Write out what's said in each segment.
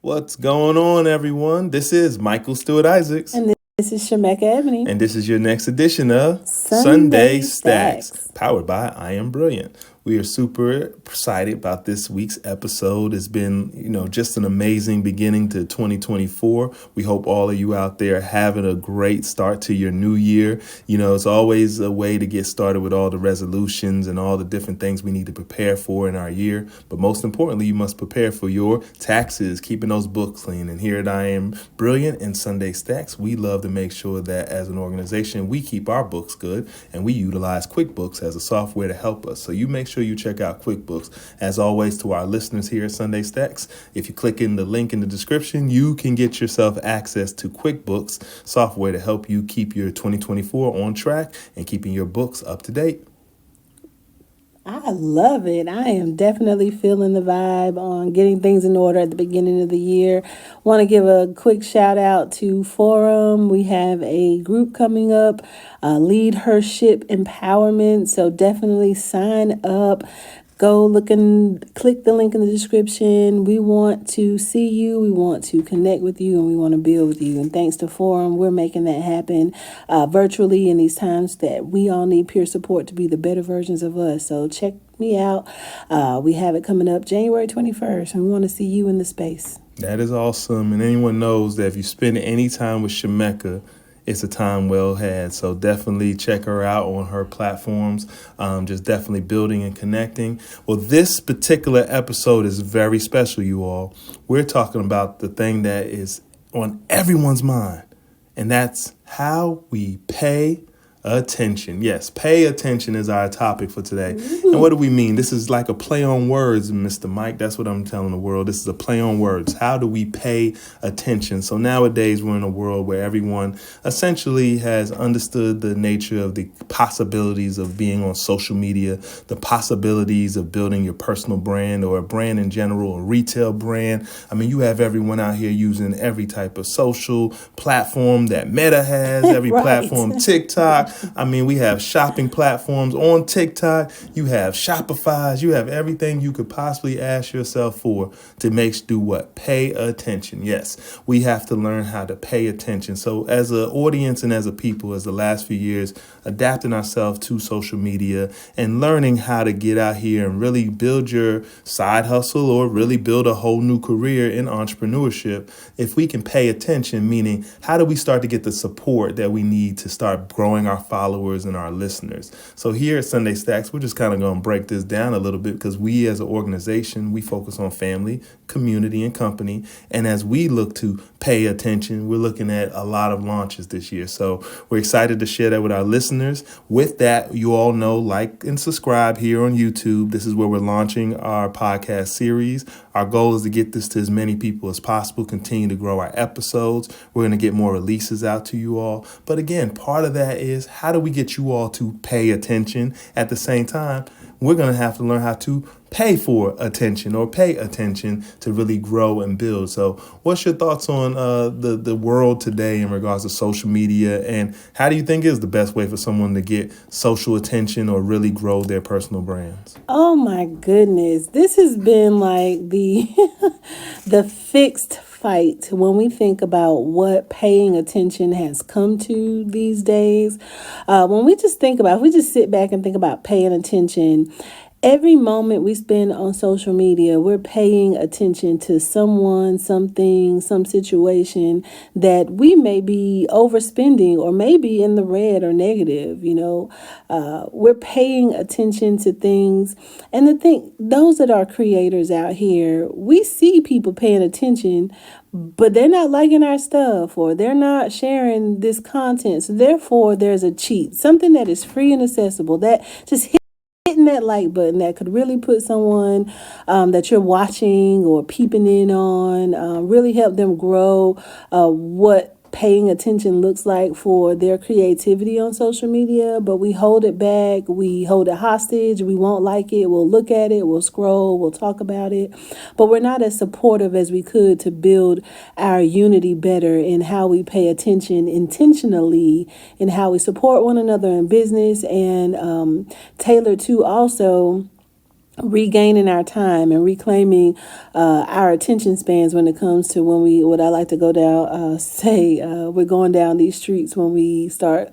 What's going on, everyone? This is Michael Stewart-Isaacs. And this is Shemekka Ebony. And this is your next edition of Sunday Stacks, Stacks. powered by I Am Brilliant. We are super excited about this week's episode. It's been, just an amazing beginning to 2024. We hope all of you out there are having a great start to your new year. It's always a way to get started with all the resolutions and all the different things we need to prepare for in our year. But most importantly, you must prepare for your taxes, keeping those books clean. And here at I Am Brilliant and Sunday Stacks, we love to make sure that as an organization, we keep our books good, and we utilize QuickBooks as a software to help us. So you make sure you check out QuickBooks. As always, to our listeners here at Sunday Stacks, if you click in the link in the description, you can get yourself access to QuickBooks software to help you keep your 2024 on track and keeping your books up to date. I love it. I am definitely feeling the vibe on getting things in order at the beginning of the year. Want to give a quick shout out to Forum. We have a group coming up, LeadHerShip Empowerment. So definitely sign up. Go look and click the link in the description. We want to see you. We want to connect with you, and we want to build with you. And thanks to Forum, we're making that happen virtually in these times that we all need peer support to be the better versions of us. So check me out. We have it coming up January 21st, and we want to see you in the space. That is awesome. And anyone knows that if you spend any time with Shemekka, it's a time well had. So definitely check her out on her platforms. Just definitely building and connecting. Well, this particular episode is very special, you all. We're talking about the thing that is on everyone's mind, and that's how we pay attention. Yes, pay attention is our topic for today. And what do we mean? This is like a play on words, Mr. Mike. That's what I'm telling the world. This is a play on words. How do we pay attention? So nowadays we're in a world where everyone essentially has understood the nature of the possibilities of being on social media, the possibilities of building your personal brand or a brand in general, a retail brand. I mean, you have everyone out here using every type of social platform that Meta has, every Right. platform, TikTok. I mean, we have shopping platforms on TikTok. You have Shopify's. You have everything you could possibly ask yourself for to do what? Pay attention. Yes, we have to learn how to pay attention. So as an audience and as a people, as the last few years, adapting ourselves to social media and learning how to get out here and really build your side hustle or really build a whole new career in entrepreneurship. If we can pay attention, meaning how do we start to get the support that we need to start growing our followers and our listeners? So here at Sunday Stacks, we're just kind of going to break this down a little bit because we as an organization, we focus on family, community, and company. And as we look to pay attention, we're looking at a lot of launches this year. So we're excited to share that with our listeners. With that, you all know, like and subscribe here on YouTube. This is where we're launching our podcast series. Our goal is to get this to as many people as possible, continue to grow our episodes. We're going to get more releases out to you all. But again, part of that is how do we get you all to pay attention? At the same time, we're going to have to learn how to pay for attention or pay attention to really grow and build. So what's your thoughts on the world today in regards to social media, and how do you think is the best way for someone to get social attention or really grow their personal brands? Oh my goodness. This has been like the fixed fight when we think about what paying attention has come to these days. When we just think about, if we just sit back and think about paying attention, every moment we spend on social media, we're paying attention to someone, something, some situation that we may be overspending or maybe in the red or negative. We're paying attention to things. And those that are creators out here, we see people paying attention, but they're not liking our stuff or they're not sharing this content. So therefore, there's a cheat, something that is free and accessible that just hitting that like button that could really put someone that you're watching or peeping in on, really help them grow what paying attention looks like for their creativity on social media. But we hold it back, we hold it hostage, we won't like it, we'll look at it, we'll scroll, we'll talk about it, but we're not as supportive as we could to build our unity better in how we pay attention intentionally, in how we support one another in business, and tailored to also regaining our time and reclaiming our attention spans when it comes to what I like to go down, we're going down these streets when we start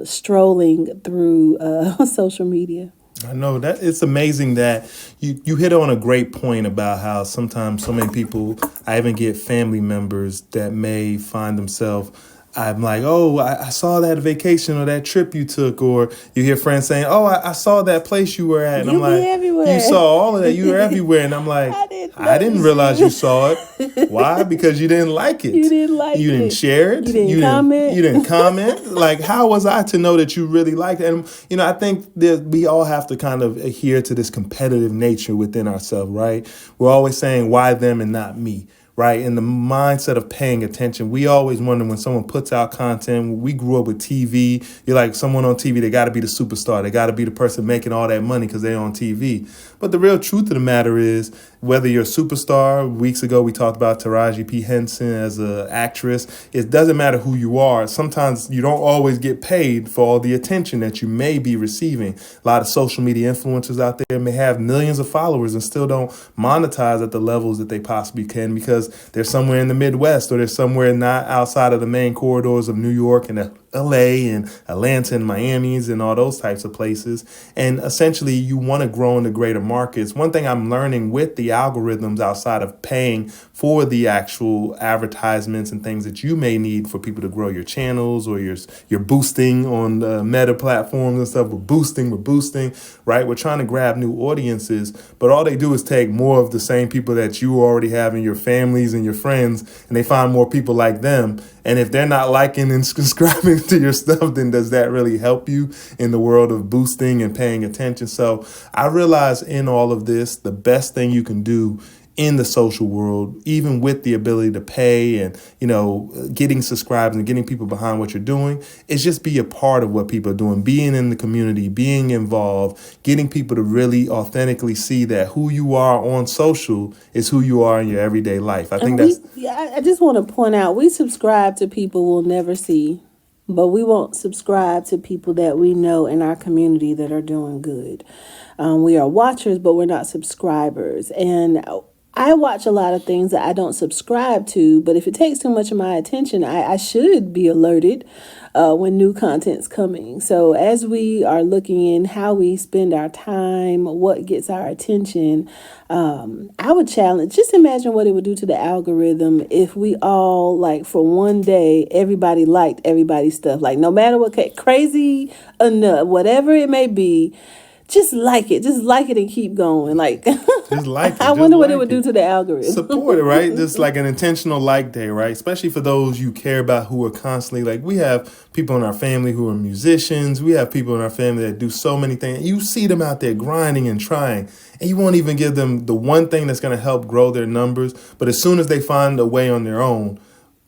strolling through social media. I know that it's amazing that you hit on a great point about how sometimes so many people, I even get family members that may find themselves, I'm like, oh, I saw that vacation or that trip you took, or you hear friends saying, oh, I saw that place you were at. And I'm like, everywhere. You saw all of that. You were everywhere. And I'm like, I didn't realize you saw it. Why? Because you didn't like it. You didn't like it. You didn't share it. You didn't comment. You didn't comment. Like, how was I to know that you really liked it? And, I think that we all have to kind of adhere to this competitive nature within ourselves, right? We're always saying, why them and not me? Right. In the mindset of paying attention, we always wonder when someone puts out content. We grew up with TV. You're like, someone on TV, they got to be the superstar. They got to be the person making all that money because they're on TV. But the real truth of the matter is, whether you're a superstar, weeks ago we talked about Taraji P. Henson as an actress. It doesn't matter who you are. Sometimes you don't always get paid for all the attention that you may be receiving. A lot of social media influencers out there may have millions of followers and still don't monetize at the levels that they possibly can because they're somewhere in the Midwest or they're somewhere not outside of the main corridors of New York and LA and Atlanta and Miami's and all those types of places. And essentially you want to grow in the greater markets. One thing I'm learning with the algorithms outside of paying for the actual advertisements and things that you may need for people to grow your channels or your boosting on the meta platforms and stuff. We're boosting, right? We're trying to grab new audiences, but all they do is take more of the same people that you already have in your families and your friends, and they find more people like them. And if they're not liking and subscribing to your stuff, then does that really help you in the world of boosting and paying attention? So I realize in all of this, the best thing you can do in the social world, even with the ability to pay and, getting subscribers and getting people behind what you're doing, is just be a part of what people are doing, being in the community, being involved, getting people to really authentically see that who you are on social is who you are in your everyday life. I just want to point out, we subscribe to people we'll never see, but we won't subscribe to people that we know in our community that are doing good. We are watchers, but we're not subscribers. And I watch a lot of things that I don't subscribe to, but if it takes too much of my attention, I should be alerted when new content's coming. So as we are looking in how we spend our time, what gets our attention, I would challenge, just imagine what it would do to the algorithm if we all, like, for one day, everybody liked everybody's stuff. Like, no matter what, crazy enough, whatever it may be, just like it and keep going. Like, just like it. I wonder what it would do to the algorithm. Support it, right? Just like an intentional like day, right? Especially for those you care about who are constantly, like, we have people in our family who are musicians. We have people in our family that do so many things. You see them out there grinding and trying, and you won't even give them the one thing that's going to help grow their numbers. But as soon as they find a way on their own,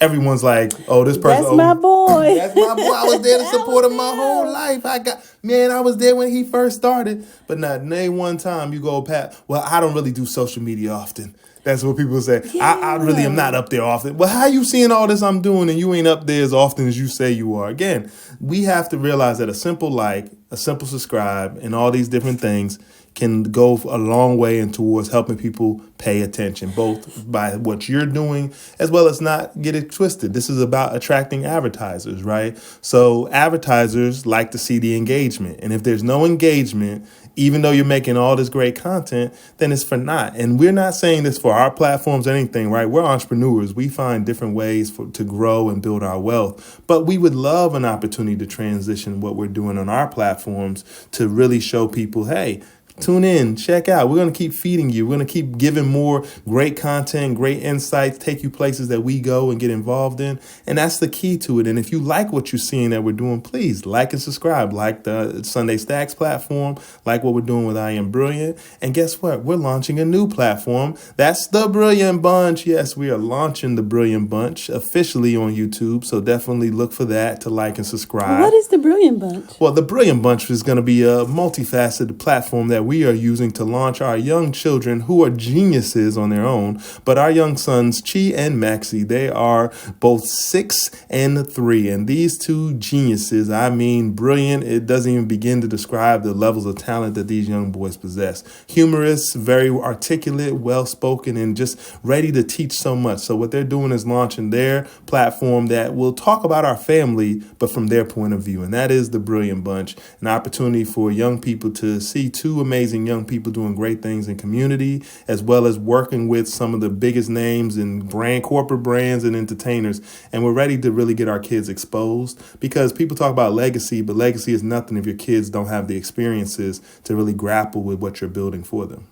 everyone's like, oh, this person. That's my boy. That's my boy. I was there to support him my whole life. I was there when he first started. But not name one time you go, Pat, well, I don't really do social media often. That's what people say. Yeah. I really am not up there often. Well, how you seeing all this I'm doing and you ain't up there as often as you say you are? Again, we have to realize that a simple like, a simple subscribe, and all these different things can go a long way and towards helping people pay attention, both by what you're doing as well as not get it twisted. This is about attracting advertisers, right? So advertisers like to see the engagement. And if there's no engagement, even though you're making all this great content, then it's for naught. And we're not saying this for our platforms or anything, right? We're entrepreneurs. We find different ways to grow and build our wealth. But we would love an opportunity to transition what we're doing on our platforms to really show people, hey, tune in, check out. We're going to keep feeding you. We're going to keep giving more great content, great insights, take you places that we go and get involved in. And that's the key to it. And if you like what you're seeing that we're doing, please like and subscribe. Like the Sunday Stacks platform, like what we're doing with I Am Brilliant. And guess what? We're launching a new platform. That's the Brilliant Bunch. Yes, we are launching the Brilliant Bunch officially on YouTube. So definitely look for that to like and subscribe. What is the Brilliant Bunch? Well, the Brilliant Bunch is going to be a multifaceted platform that that we are using to launch our young children who are geniuses on their own. But our young sons, Chi and Maxie, they are both 6 and 3. And these two geniuses, I mean, brilliant. It doesn't even begin to describe the levels of talent that these young boys possess. Humorous, very articulate, well-spoken, and just ready to teach so much. So what they're doing is launching their platform that will talk about our family, but from their point of view. And that is the Brilliant Bunch, an opportunity for young people to see two amazing young people doing great things in community, as well as working with some of the biggest names in corporate brands and entertainers. And we're ready to really get our kids exposed, because people talk about legacy, but legacy is nothing if your kids don't have the experiences to really grapple with what you're building for them.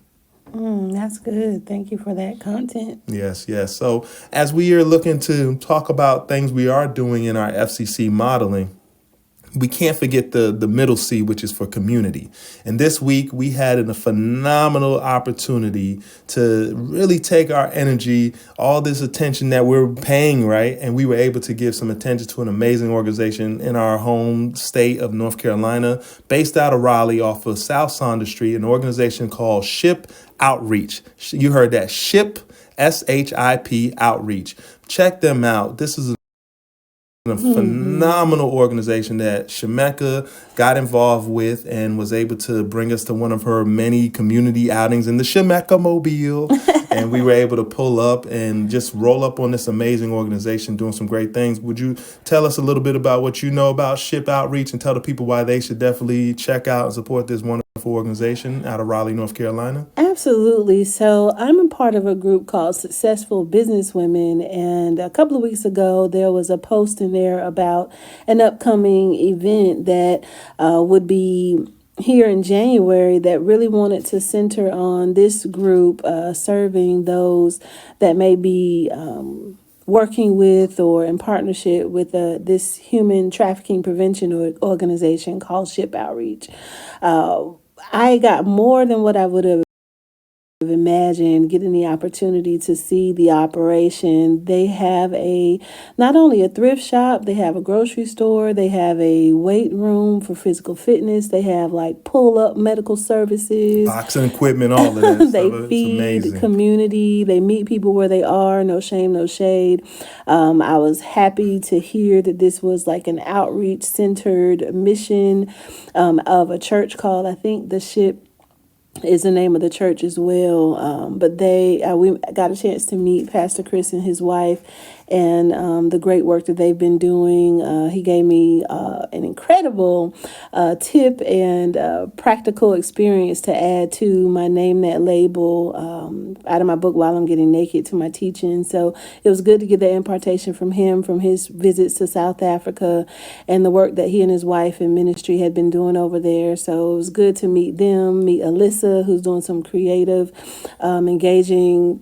That's good. Thank you for that content. Yes. So as we are looking to talk about things we are doing in our FCC modeling, we can't forget the middle C, which is for community. And this week we had a phenomenal opportunity to really take our energy, all this attention that we're paying, right? And we were able to give some attention to an amazing organization in our home state of North Carolina, based out of Raleigh off of South Saunders Street, an organization called SHIP Outreach. You heard that, SHIP, SHIP Outreach. Check them out. This is a phenomenal organization that Shemekka got involved with and was able to bring us to one of her many community outings in the Shemekka Mobile. And we were able to pull up and just roll up on this amazing organization doing some great things. Would you tell us a little bit about what you know about SHIP Outreach and tell the people why they should definitely check out and support this wonderful organization out of Raleigh, North Carolina? Absolutely. So I'm a part of a group called Successful Businesswomen, and a couple of weeks ago there was a post in there about an upcoming event that would be here in January that really wanted to center on this group serving those that may be working with or in partnership with this human trafficking prevention organization called SHIP Outreach. I got more than what I would have imagined getting the opportunity to see the operation. They have not only a thrift shop, they have a grocery store, they have a weight room for physical fitness, they have like pull-up medical services, boxing equipment, all of that. They feed community, they meet people where they are, no shame, no shade. I was happy to hear that this was like an outreach centered mission of a church called, I think, the SHIP is the name of the church as well. But we got a chance to meet Pastor Chris and his wife, and the great work that they've been doing. He gave me an incredible tip and practical experience to add to my Name That label out of my book, While I'm Getting Naked, to my teaching. So it was good to get that impartation from him, from his visits to South Africa and the work that he and his wife in ministry had been doing over there. So it was good to meet them, meet Alyssa, who's doing some creative, engaging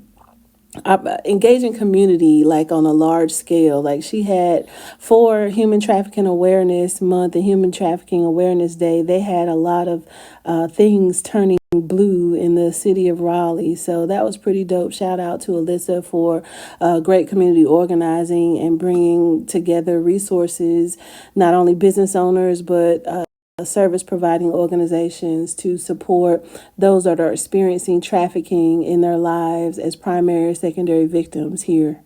community, like on a large scale. Like she had, for Human Trafficking Awareness Month and Human Trafficking Awareness Day, they had a lot of things turning blue in the city of Raleigh. So that was pretty dope. Shout out to Alyssa for great community organizing and bringing together resources, not only business owners, but service providing organizations to support those that are experiencing trafficking in their lives as primary or secondary victims here.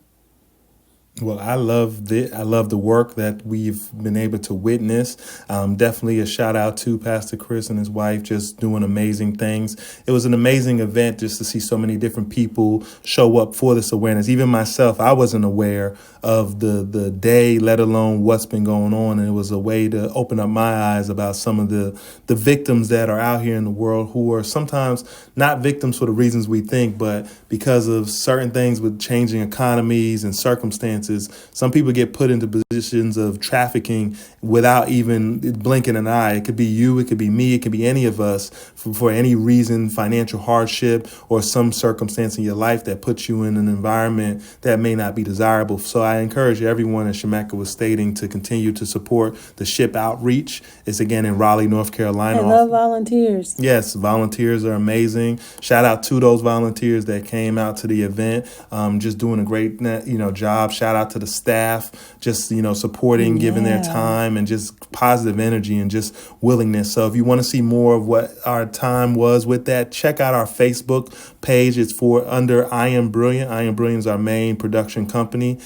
Well, I love the work that we've been able to witness. Definitely a shout out to Pastor Chris and his wife, just doing amazing things. It was an amazing event just to see so many different people show up for this awareness. Even myself, I wasn't aware of the day, let alone what's been going on. And it was a way to open up my eyes about some of the victims that are out here in the world who are sometimes not victims for the reasons we think, but because of certain things with changing economies and circumstances. Some people get put into positions of trafficking without even blinking an eye. It could be you, it could be me, it could be any of us for any reason, financial hardship or some circumstance in your life that puts you in an environment that may not be desirable. So I encourage everyone, as Shemekka was stating, to continue to support the SHIP Outreach. It's again in Raleigh, North Carolina. I love volunteers. Yes, volunteers are amazing. Shout out to those volunteers that came out to the event, just doing a great job. Shout shout out to the staff, just, supporting, giving their time and just positive energy and just willingness. So if you want to see more of what our time was with that, check out our Facebook page. It's under I Am Brilliant. I Am Brilliant is our main production company.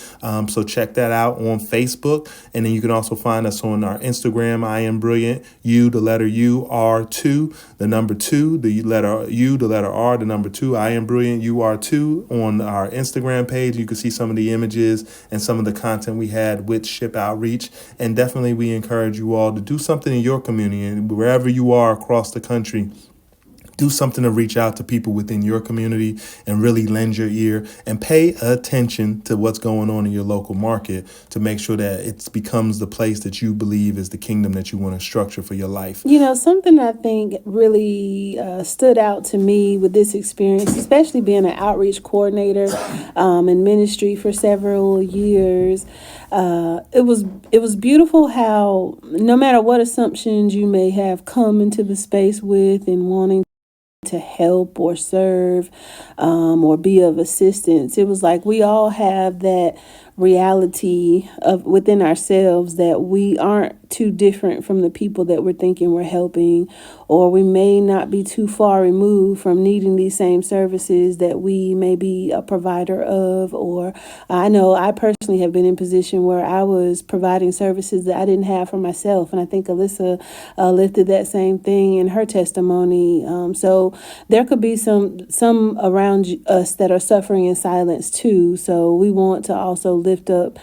So check that out on Facebook. And then you can also find us on our Instagram, I Am Brilliant, U, the letter U, R2, the number 2, the letter U, the letter R, the number 2, I Am Brilliant, UR2 on our Instagram page. You can see some of the images and some of the content we had with Ship Outreach. And definitely we encourage you all to do something in your community and wherever you are across the country. Do something to reach out to people within your community and really lend your ear and pay attention to what's going on in your local market to make sure that it becomes the place that you believe is the kingdom that you want to structure for your life. Something I think really stood out to me with this experience, especially being an outreach coordinator in ministry for several years, it was beautiful how no matter what assumptions you may have come into the space with and wanting to help or serve or be of assistance, it was like we all have that reality of within ourselves that we aren't too different from the people that we're thinking we're helping, or we may not be too far removed from needing these same services that we may be a provider of. Or I know I personally have been in a position where I was providing services that I didn't have for myself, and I think Alyssa lifted that same thing in her testimony. So there could be some around us that are suffering in silence too. So we want to also lift up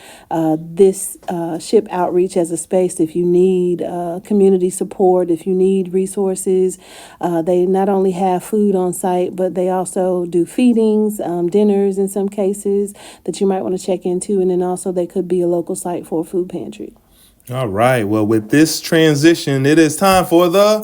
this Ship Outreach as a space. If you need community support, if you need resources, they not only have food on site, but they also do feedings, dinners in some cases that you might want to check into. And then also they could be a local site for a food pantry. All right. Well, with this transition, it is time for the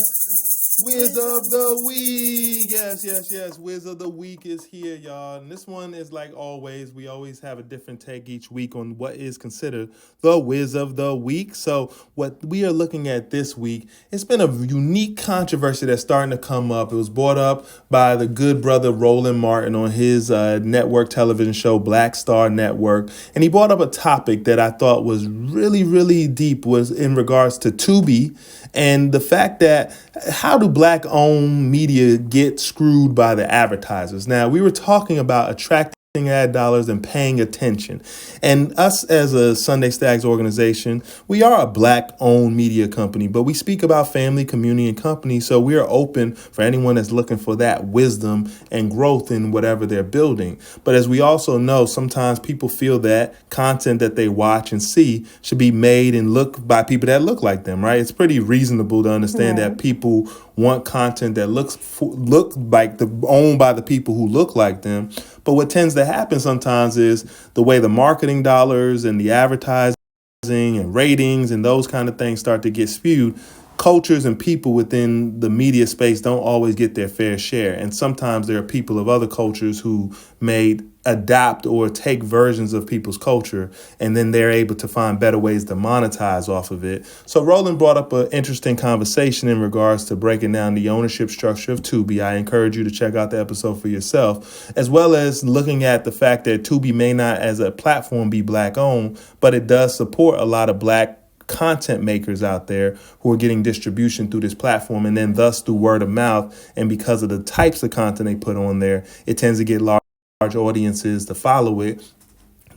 Wiz of the Week. Yes. Wiz of the Week is here, y'all. And this one is like always. We always have a different take each week on what is considered the Wiz of the Week. So what we are looking at this week, it's been a unique controversy that's starting to come up. It was brought up by the good brother Roland Martin on his network television show, Black Star Network. And he brought up a topic that I thought was really, really deep, was in regards to Tubi and the fact that how do Black-owned media get screwed by the advertisers? Now, we were talking about attracting ad dollars and paying attention. And us as a Sunday Stags organization, we are a Black-owned media company, but we speak about family, community, and company. So we are open for anyone that's looking for that wisdom and growth in whatever they're building. But as we also know, sometimes people feel that content that they watch and see should be made and look by people that look like them, right? It's pretty reasonable to understand that people want content that look like owned by the people who look like them. But what tends to happen sometimes is the way the marketing dollars and the advertising and ratings and those kind of things start to get spewed, cultures and people within the media space don't always get their fair share. And sometimes there are people of other cultures who may adapt or take versions of people's culture, and then they're able to find better ways to monetize off of it. So Roland brought up an interesting conversation in regards to breaking down the ownership structure of Tubi. I encourage you to check out the episode for yourself, as well as looking at the fact that Tubi may not as a platform be Black owned, but it does support a lot of Black content makers out there who are getting distribution through this platform, and then thus through word of mouth. And because of the types of content they put on there, it tends to get large audiences to follow it,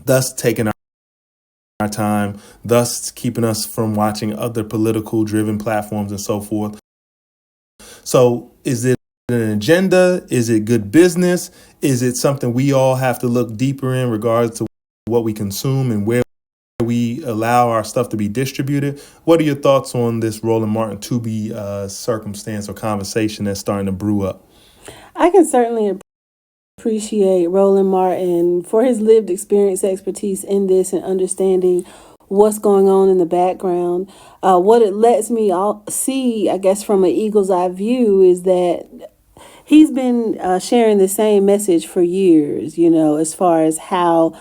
thus taking our time, thus keeping us from watching other political driven platforms and so forth. So is it an agenda? Is it good business? Is it something we all have to look deeper in regards to what we consume and where we allow our stuff to be distributed? What are your thoughts on this Roland Martin Tubi circumstance or conversation that's starting to brew up? I can certainly appreciate Roland Martin for his lived experience, expertise in this, and understanding what's going on in the background. What it lets me see, I guess, from an eagle's eye view is that he's been sharing the same message for years, as far as how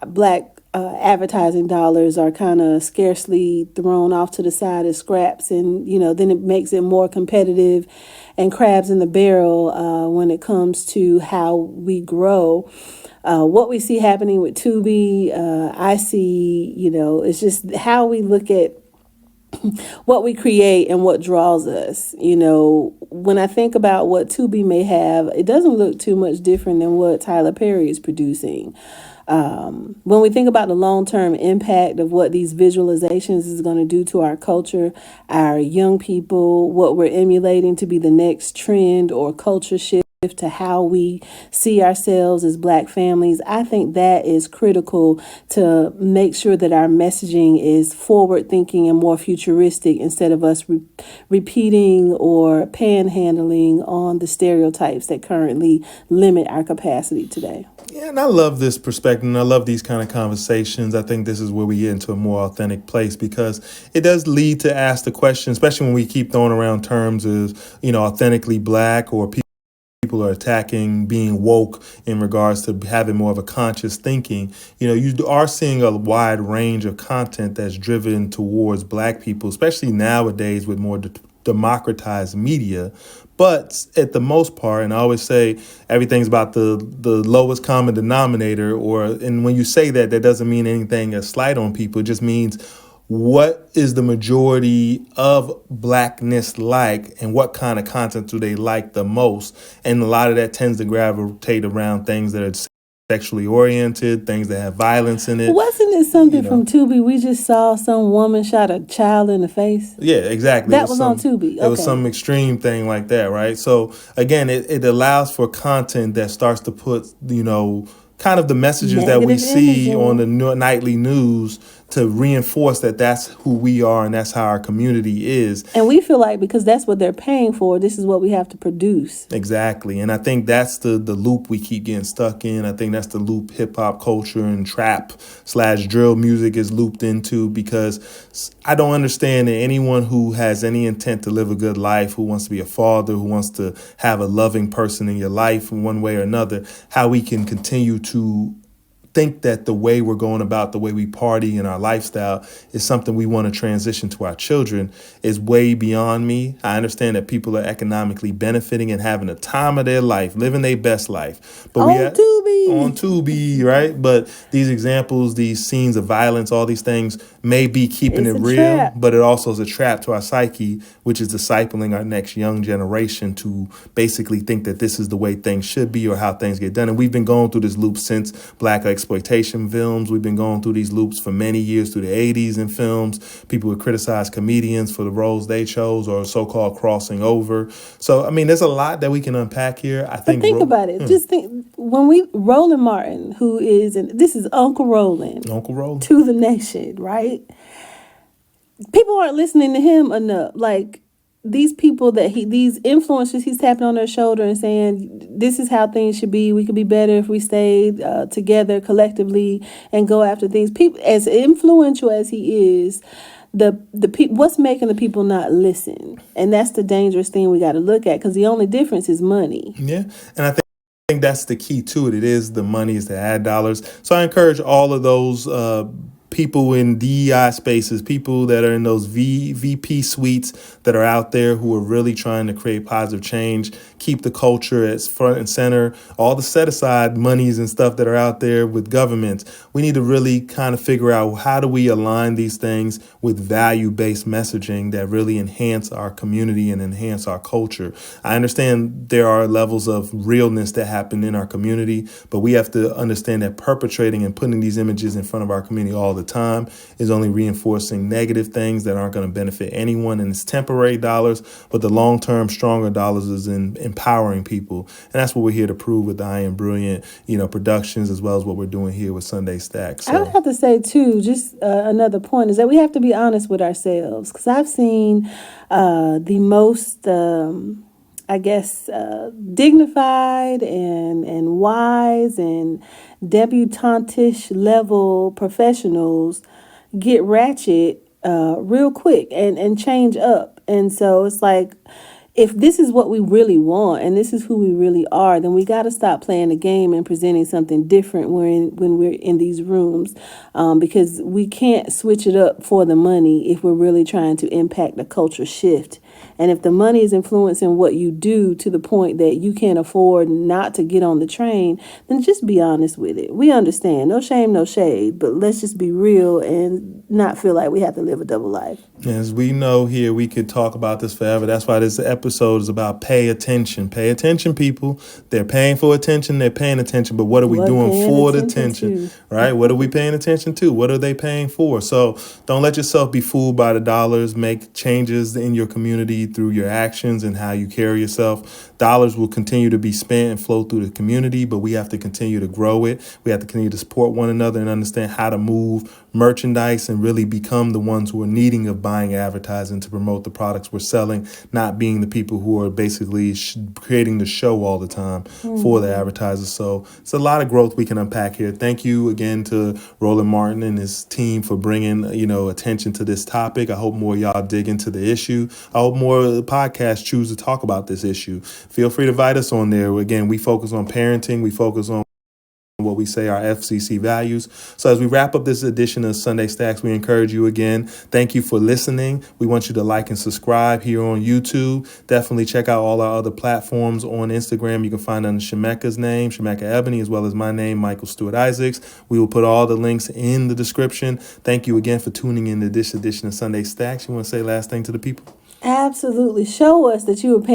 Black advertising dollars are kind of scarcely thrown off to the side as scraps, and then it makes it more competitive and crabs in the barrel when it comes to how we grow. What we see happening with Tubi, I see, it's just how we look at what we create and what draws us. When I think about what Tubi may have, it doesn't look too much different than what Tyler Perry is producing. When we think about the long-term impact of what these visualizations is going to do to our culture, our young people, what we're emulating to be the next trend or culture shift to how we see ourselves as Black families, I think that is critical to make sure that our messaging is forward thinking and more futuristic instead of us repeating or panhandling on the stereotypes that currently limit our capacity today. Yeah, and I love this perspective, and I love these kind of conversations. I think this is where we get into a more authentic place, because it does lead to ask the question, especially when we keep throwing around terms as, authentically Black, or people are attacking being woke in regards to having more of a conscious thinking. You are seeing a wide range of content that's driven towards Black people, especially nowadays with more democratized media. But at the most part, and I always say everything's about the lowest common denominator, and when you say that, that doesn't mean anything a slight on people. It just means what is the majority of Blackness like, and what kind of content do they like the most? And a lot of that tends to gravitate around things that are sexually oriented, things that have violence in it. Wasn't it something from Tubi? We just saw some woman shot a child in the face. Yeah, exactly. That was on Tubi. It was some extreme thing like that, right? So again, it allows for content that starts to put, kind of the messages Negative that we see imaging on the nightly news to reinforce that that's who we are and that's how our community is. And we feel like because that's what they're paying for, this is what we have to produce. Exactly. And I think that's the loop we keep getting stuck in. I think that's the loop hip hop culture and trap/drill music is looped into, because I don't understand that anyone who has any intent to live a good life, who wants to be a father, who wants to have a loving person in your life in one way or another, how we can continue to think that the way we're going about the way we party and our lifestyle is something we want to transition to our children is way beyond me. I understand that people are economically benefiting and having a time of their life, living their best life. But on Tubi, right? But these examples, these scenes of violence, all these things may be keeping it real, trap. but it also is a trap to our psyche, which is discipling our next young generation to basically think that this is the way things should be or how things get done. And we've been going through this loop since Black exploitation films. We've been going through these loops for many years through the 80s in films. People would criticize comedians for the roles they chose or so-called crossing over. So, I mean, there's a lot that we can unpack here. Think about it. Just think, when Roland Martin, who is, and this is Uncle Roland to the nation, right? People aren't listening to him enough. Like, these people these influencers he's tapping on their shoulder and saying, this is how things should be. We could be better if we stayed together collectively and go after things. People, as influential as he is, what's making the people not listen? And that's the dangerous thing we got to look at, because the only difference is money. Yeah. And I think that's the key to it. It is the money, is the ad dollars. So I encourage all of those people in DEI spaces, people that are in those VP suites that are out there who are really trying to create positive change, keep the culture as front and center, all the set aside monies and stuff that are out there with governments. We need to really kind of figure out, how do we align these things with value-based messaging that really enhance our community and enhance our culture. I understand there are levels of realness that happen in our community, but we have to understand that perpetrating and putting these images in front of our community all the time is only reinforcing negative things that aren't going to benefit anyone. And it's temporary dollars, but the long-term stronger dollars is in empowering people. And that's what we're here to prove with the I Am Brilliant, productions, as well as what we're doing here with Sunday Stack. So, I would have to say too, just another point is that we have to be honest with ourselves, because I've seen the most dignified and wise and debutante-ish level professionals get ratchet real quick and change up. And so it's like, if this is what we really want and this is who we really are, then we got to stop playing the game and presenting something different when we're in these rooms, because we can't switch it up for the money if we're really trying to impact a culture shift. And if the money is influencing what you do to the point that you can't afford not to get on the train, then just be honest with it. We understand. No shame, no shade. But let's just be real and not feel like we have to live a double life. As we know here, we could talk about this forever. That's why this episode is about pay attention. Pay attention, people. They're paying for attention. They're paying attention. But what are we doing for the attention? Right? What are we paying attention to? What are they paying for? So don't let yourself be fooled by the dollars. Make changes in your community through your actions and how you carry yourself. Dollars will continue to be spent and flow through the community, but we have to continue to grow it. We have to continue to support one another and understand how to move merchandise and really become the ones who are needing of buying advertising to promote the products we're selling, not being the people who are basically creating the show all the time for the advertisers. So it's a lot of growth we can unpack here. Thank you again to Roland Martin and his team for bringing, attention to this topic. I hope more of y'all dig into the issue. I hope more podcasts choose to talk about this issue. Feel free to invite us on there. Again, we focus on parenting. We focus on what we say our FCC values. So as we wrap up this edition of Sunday Stacks, we encourage you again. Thank you for listening. We want you to like and subscribe here on YouTube. Definitely check out all our other platforms on Instagram. You can find under Shemekka's name, Shemekka Ebony, as well as my name, Michael Stewart-Isaacs. We will put all the links in the description. Thank you again for tuning in to this edition of Sunday Stacks. You want to say last thing to the people? Absolutely. Show us that you were paying